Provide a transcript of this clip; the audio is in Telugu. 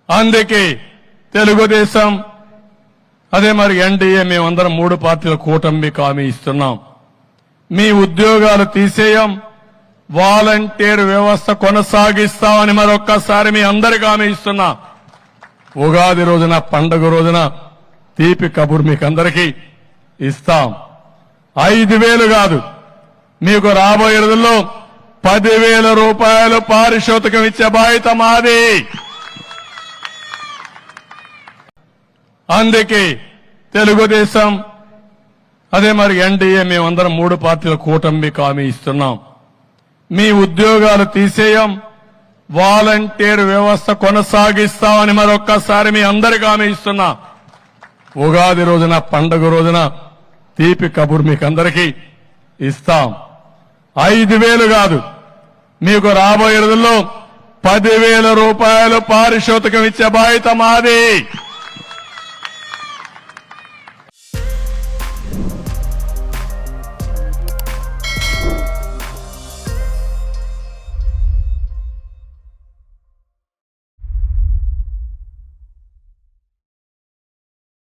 అందుకే తెలుగుదేశం అదే మరి ఎన్డీఏ మేమందరం 3 పార్టీల కూటమి హామీ ఇస్తున్నాం. మీ ఉద్యోగాలు తీసేయం, వాలంటీర్ వ్యవస్థ కొనసాగిస్తామని మరొక్కసారి మీ అందరికీ హామీ ఇస్తున్నా. ఉగాది రోజున పండుగ రోజున తీపి కబురు మీకందరికీ ఇస్తాం. 5,000 కాదు, మీకు రాబోయే రోజుల్లో 10,000 రూపాయలు పారితోషికం ఇచ్చే బాధ్యత మాది. అందుకే తెలుగుదేశం అదే మరి ఎన్డీఏ మేమందరం 3 పార్టీల కూటమి హామీ ఇస్తున్నాం. మీ ఉద్యోగాలు తీసేయం, వాలంటీర్ వ్యవస్థ కొనసాగిస్తామని మరొక్కసారి మీ అందరికీ హామీ ఇస్తున్నా. ఉగాది రోజున పండుగ రోజున తీపి కబురు మీకందరికీ ఇస్తాం. 5,000 కాదు, మీకు రాబోయే రోజుల్లో 10,000 రూపాయలు పారితోషికం ఇచ్చే బాధ్యత మాది.